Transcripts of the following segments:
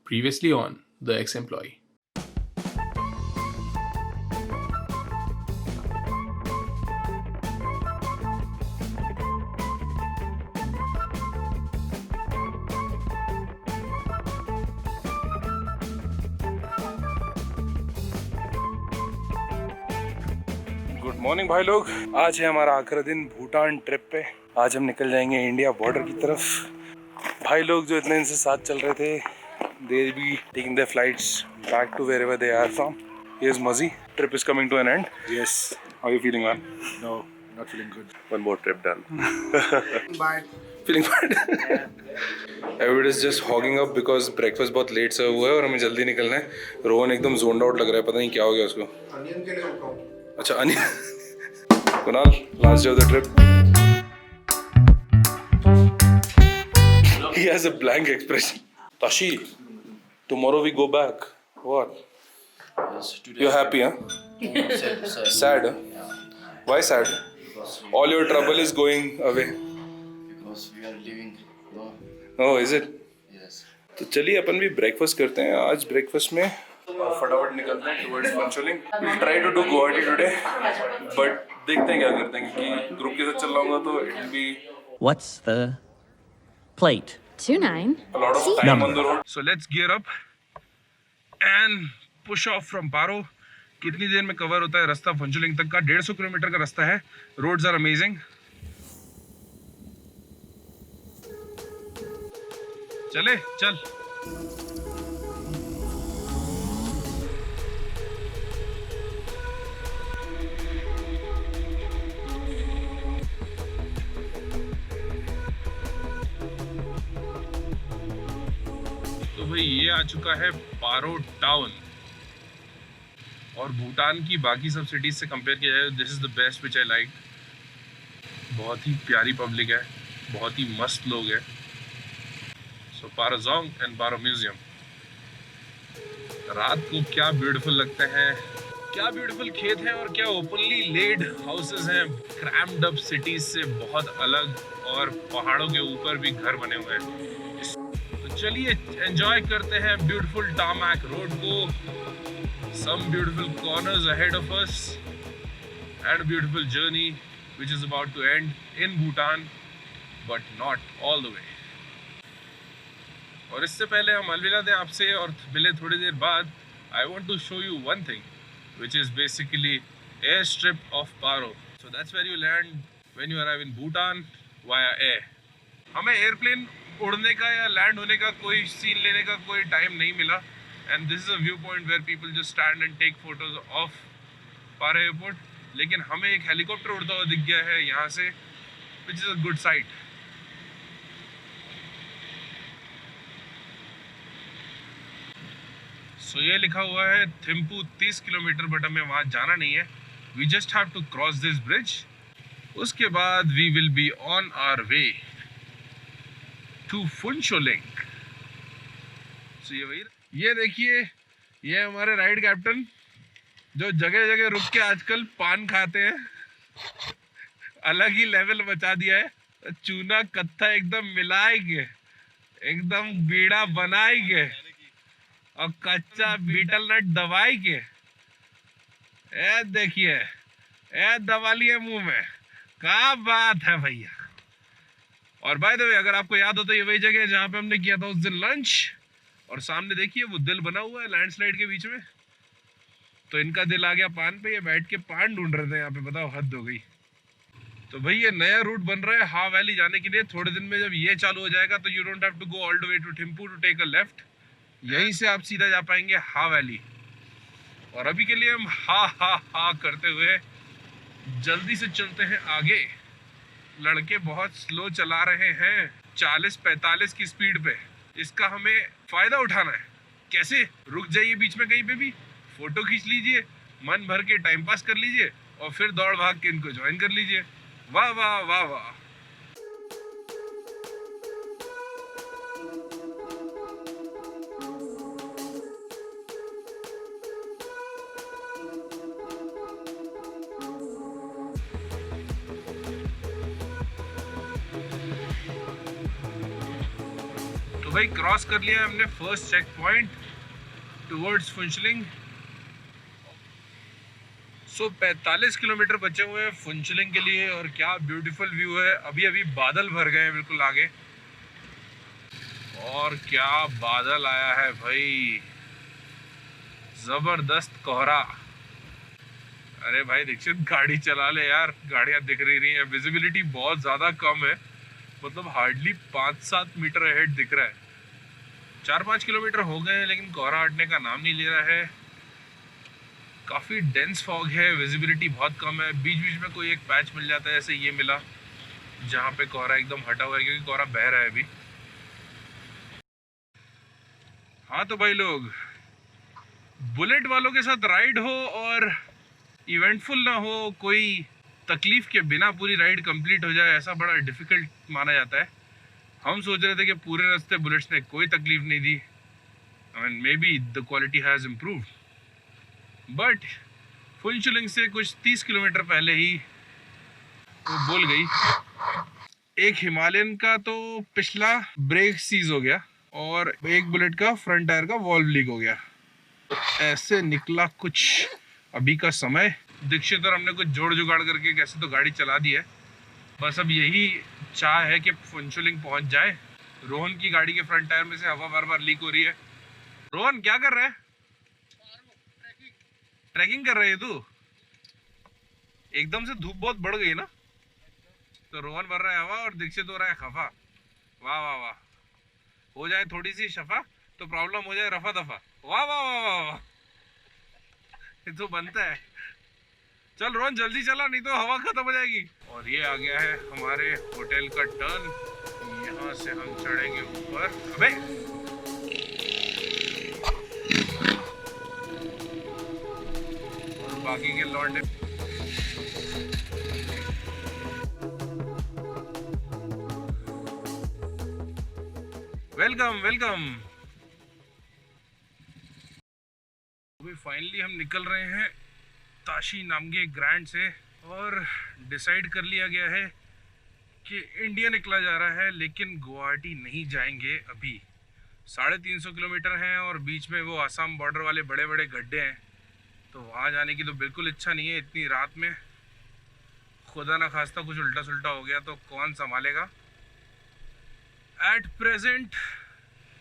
Previously on The Ex-Employee. Good morning भाई लोग। आज है हमारा आखिरी दिन भूटान ट्रिप पे। आज हम निकल जाएंगे इंडिया बॉर्डर की तरफ। भाई लोग जो इतने दिन से साथ चल रहे थे, they will be taking their flights back to wherever they are from. Here's Muzzy. Trip is coming to an end. Yes. How are you feeling, man? No, not feeling good. One more trip done. Bye. Feeling bad? Everybody is just hogging up because breakfast बहुत late सर्व हुआ है और हमें जल्दी निकलना है। रोहन एकदम zoned out लग रहा है, पता नहीं क्या हो गया उसको। Onion के लिए रुका हूँ। अच्छा Anil. Kunal, last day of the trip. He has a blank expression. Tashi, tomorrow we go back. What? Yes, today. You're happy, huh? Sad. Sad, huh? Why sad? Because All your trouble is going away. we are living. No. Oh, is it? Yes. तो चलिए अपन भी breakfast करते हैं। आज breakfast में और फटाफट निकलते हैं towards Phuentsholing. We try to do Guwahati today, but देखते हैं क्या करते हैं, क्योंकि ग्रुप के साथ चल रहा होगा तो it will be What's the plate? 29. a lot of time on the road. So let's gear up and push off from Paro. कितनी देर में कवर होता है रास्ता पंचोलिंग तक का? 150 किलोमीटर का रास्ता है। Roads are amazing. चले चल। तो भाई ये आ चुका है पारो टाउन, और भूटान की बाकी सब सिटीज से कंपेयर किया जाए this is the best which I like. बहुत ही प्यारी पब्लिक है, बहुत ही मस्त लोग हैं। सो पारो जोंग एंड पारो म्यूजियम रात को क्या ब्यूटीफुल लगते हैं, क्या ब्यूटीफुल खेत हैं और क्या ओपनली लेड हाउसेस हैं, क्रैम्ड अप सिटीज से बहुत अलग, और पहाड़ों के ऊपर भी घर बने हुए हैं। तो चलिए एंजॉय करते हैं ब्यूटीफुल टारमैक रोड को, some beautiful corners ahead of us and a beautiful journey which is about to end in Bhutan, but not all the way. और इससे पहले हम अलविदा दें आपसे और मिले थोड़ी देर बाद, I want to show you one thing which is basically airstrip of Paro. So that's where you land when you arrive in Bhutan via air. हमें एयरप्लेन उड़ने का या लैंड होने का कोई सीन लेने का कोई टाइम नहीं मिला, and this is a viewpoint where people just stand and take photos of Paro airport. लेकिन हमें एक हेलीकॉप्टर उड़ता हुआ दिख गया है यहाँ से, which is a good sight. So ये लिखा हुआ है थिम्पू 30 किलोमीटर, बट हमें वहाँ जाना नहीं है। We just have to cross this bridge. उसके बाद we will be on our way to Phuentsholing. So ये देखिए, ये हमारे राइड कैप्टन जो जगह जगह रुक के आजकल पान खाते हैं। अलग ही लेवल बचा दिया है। चूना कत्था एकदम मिलाएंगे, एकदम बीड़ा बनाएंगे और कच्चा बीटल नट दबाएंगे। ए देखिए, ए दबा लिए मुंह में, क्या बात है भैया। और बाय द वे, अगर आपको याद हो तो ये वही जगह है जहाँ पे हमने किया था उस दिन लंच, और सामने देखिए वो दिल बना हुआ है लैंडस्लाइड के बीच में। तो इनका दिल आ गया पान पे, ये बैठ के पान ढूंढ रहे थे यहाँ पे। बताओ, हद हो गई। तो भाई ये नया रूट बन रहा है हा वैली जाने के लिए। थोड़े दिन में जब ये चालू हो जाएगा तो you don't have to go all the way to Thimphu to take a left. यहीं से आप सीधा जा पाएंगे हा वैली। और अभी के लिए हम हा हा हा करते हुए जल्दी से चलते हैं आगे। लड़के बहुत स्लो चला रहे हैं, 40-45 की स्पीड पे। इसका हमें फायदा उठाना है। कैसे? रुक जाइए बीच में कहीं पे भी, फोटो खींच लीजिए, मन भर के टाइम पास कर लीजिए, और फिर दौड़ भाग के इनको ज्वाइन कर लीजिए। वाह वाह वाह वाह। भाई क्रॉस कर लिया हमने first check point towards Phuentsholing. 45 kilometre बचे हुए हैं फुंचलिंग के लिए और क्या ब्यूटीफुल व्यू है। अभी अभी बादल भर गए हैं बिल्कुल आगे, और क्या बादल आया है भाई, जबरदस्त कोहरा। अरे भाई दीक्षित गाड़ी चला ले यार, गाड़ियां दिख रही है, विजिबिलिटी बहुत ज्यादा कम है, मतलब हार्डली 5-7 मीटर अहेड दिख रहा है। 4-5 किलोमीटर हो गए हैं लेकिन कोहरा हटने का नाम नहीं ले रहा है। काफ़ी डेंस फॉग है, विजिबिलिटी बहुत कम है। बीच बीच में कोई एक पैच मिल जाता है, जैसे ये मिला जहाँ पे कोहरा एकदम हटा हुआ है क्योंकि कोहरा बह रहा है अभी। हाँ तो भाई लोग, बुलेट वालों के साथ राइड हो और इवेंटफुल ना हो, कोई तकलीफ के बिना पूरी राइड कंप्लीट हो जाए, ऐसा बड़ा डिफिकल्ट माना जाता है। हम सोच रहे थे कि पूरे रास्ते बुलेट्स ने कोई तकलीफ नहीं दी, and maybe the quality has improved, but Phuentsholing से कुछ 30 किलोमीटर पहले ही वो बोल गई। एक हिमालयन का तो पिछला ब्रेक सीज हो गया और एक बुलेट का फ्रंट टायर का वॉल्व लीक हो गया। ऐसे निकला कुछ अभी का समय। दीक्षित और हमने कुछ जोड़ जुगाड़ करके कैसे तो गाड़ी चला दी है। बस अब यही चाह है कि फुंचलिंग पहुंच जाए। रोहन की गाड़ी के फ्रंट टायर में से हवा बार बार लीक हो रही है। रोहन क्या कर रहा है? ट्रैकिंग कर रहे है तू? एकदम से धूप बहुत बढ़ गई ना, तो रोहन भर रहा है हवा और दीक्षित हो रहा है खफा। वाह वाह वाह, हो जाए थोड़ी सी शफा तो प्रॉब्लम हो जाए रफा दफा। वाह वाह वाह वाह वाह, ये तो बनता है। चल रोहन जल्दी चला, नहीं तो हवा खत्म हो जाएगी। और ये आ गया है हमारे होटल का टर्न, यहाँ से हम चढ़ेंगे ऊपर। अबे और बाकी के लौंडे वेलकम वेलकम। अभी फाइनली हम निकल रहे हैं ताशी नामगे ग्रैंड से, और डिसाइड कर लिया गया है कि इंडिया निकला जा रहा है, लेकिन गुवाहाटी नहीं जाएंगे अभी। 350 किलोमीटर हैं और बीच में वो आसाम बॉर्डर वाले बड़े बड़े गड्ढे हैं, तो वहाँ जाने की तो बिल्कुल इच्छा नहीं है इतनी रात में। खुदा ना खास्ता कुछ उल्टा सुल्टा हो गया तो कौन संभालेगा। एट प्रेजेंट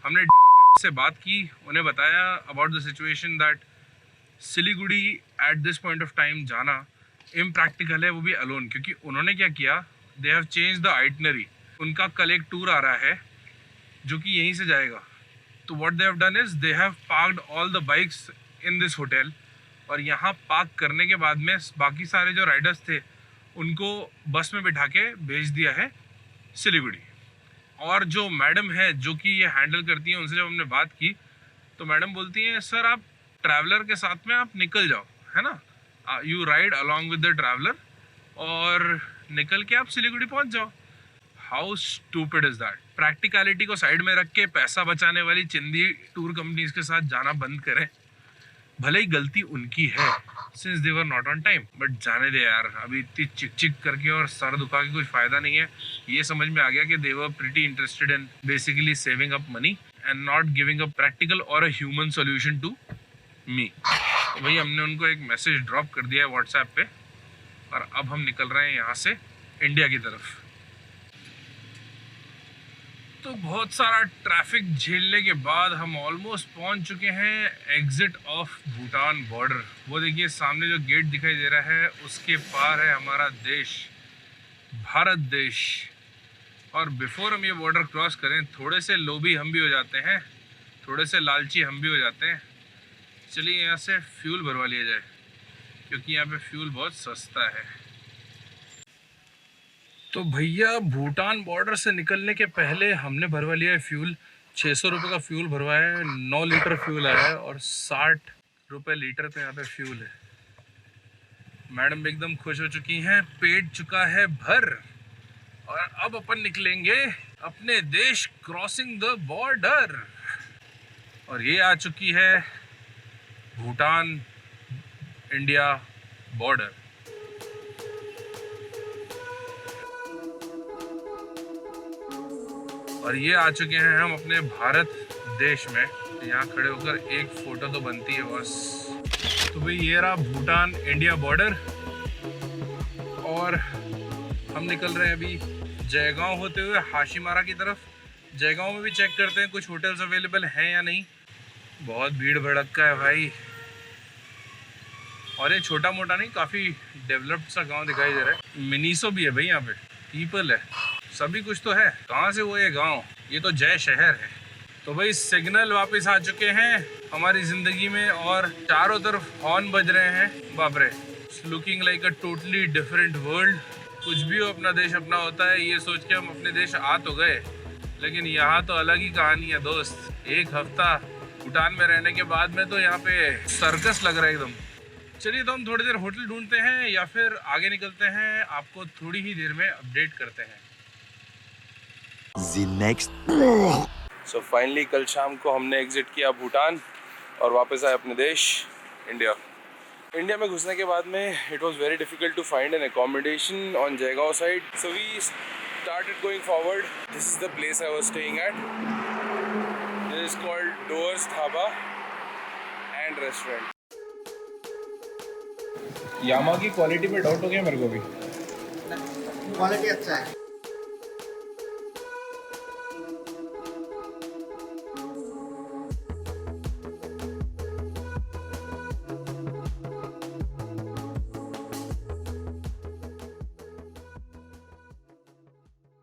हमने से बात की, उन्हें बताया about the situation that Siliguri at this point of time जाना इम्प्रैक्टिकल है, वो भी अलोन। क्योंकि उन्होंने क्या किया, they have change the itinerary. उनका कल एक टूर आ रहा है जो कि यहीं से जाएगा, तो what they have done is they have parked all the bikes in this hotel, और यहाँ पार्क करने के बाद में बाकी सारे जो राइडर्स थे उनको बस में बिठा के भेज दिया है सिलीगुड़ी। और जो मैडम है जो कि ये हैंडल करती हैं, उनसे जब हमने बात की तो मैडम बोलती हैं सर आप ट्रैवलर के साथ में आप निकल जाओ, है ना, you ride along with the traveller और निकल के आप सिलीगुड़ी पहुंच जाओ। How stupid is that. Practicality को साइड में रख के पैसा बचाने वाली चिंदी टूर कंपनीज के साथ जाना बंद करें। भले ही गलती उनकी है since they were not on time, but जाने दे यार, अभी इतनी चिक चिक करके और सर दुखा के कुछ फायदा नहीं है। ये समझ में आ गया कि they were pretty interested in basically saving up money and not giving a practical और a human solution to me. तो भाई हमने उनको एक मैसेज ड्रॉप कर दिया है व्हाट्सएप पे, और अब हम निकल रहे हैं यहाँ से इंडिया की तरफ। तो बहुत सारा ट्रैफिक झेलने के बाद हम ऑलमोस्ट पहुंच चुके हैं एग्जिट ऑफ भूटान बॉर्डर। वो देखिए सामने जो गेट दिखाई दे रहा है उसके पार है हमारा देश, भारत देश। और बिफोर हम ये बॉर्डर क्रॉस करें, थोड़े से लोभी हम भी हो जाते हैं, थोड़े से लालची हम भी हो जाते हैं। चलिए यहाँ से फ्यूल भरवा लिया जाए, क्योंकि यहाँ पे फ्यूल बहुत सस्ता है। तो भैया भूटान बॉर्डर से निकलने के पहले हमने भरवा लिया है फ्यूल। 600 रुपये का फ्यूल भरवाया है, 9 लीटर फ्यूल आया है और 60 रुपये लीटर पे यहाँ पे फ्यूल है। मैडम एकदम खुश हो चुकी हैं, पेट चुका है भर, और अब अपन निकलेंगे अपने देश क्रॉसिंग द बॉर्डर। और ये आ चुकी है भूटान इंडिया बॉर्डर। और ये आ चुके हैं हम अपने भारत देश में। यहाँ खड़े होकर एक फ़ोटो तो बनती है बस। तो भाई ये रहा भूटान इंडिया बॉर्डर और हम निकल रहे हैं अभी जयगांव होते हुए हाशीमारा की तरफ। जयगांव में भी चेक करते हैं कुछ होटल्स अवेलेबल हैं या नहीं। बहुत भीड़ भड़का है भाई। और ये छोटा मोटा नहीं, काफ़ी डेवलप्ड सा गांव दिखाई दे रहा है। मिनीसो भी है भाई यहाँ पे, पीपल है, सभी कुछ तो है। कहाँ से वो ये गांव? ये तो जय शहर है। तो भाई सिग्नल वापस आ चुके हैं हमारी ज़िंदगी में और चारों तरफ हॉर्न बज रहे हैं। बाप रे, looking like a totally different world. कुछ भी हो, अपना देश अपना होता है, ये सोच के हम अपने देश आ तो गए, लेकिन यहाँ तो अलग ही कहानी है दोस्त। एक हफ्ता भूटान में रहने के बाद में तो यहाँ पे सर्कस लग रहा है एकदम। चलिए तो हम थोड़ी देर होटल ढूंढते हैं या फिर आगे निकलते हैं, आपको थोड़ी ही देर में अपडेट करते हैं। The next सो फाइनली कल शाम को हमने एग्जिट किया भूटान और वापस आए अपने देश इंडिया। इंडिया में घुसने के बाद में it was very difficult to find an accommodation on Jaigaon side, so we started going forward. This is the place I was staying at. This is called Dooars dhaba and restaurant. यामा की क्वालिटी पे doubt हो गया मेरे को भी। क्वालिटी अच्छा है।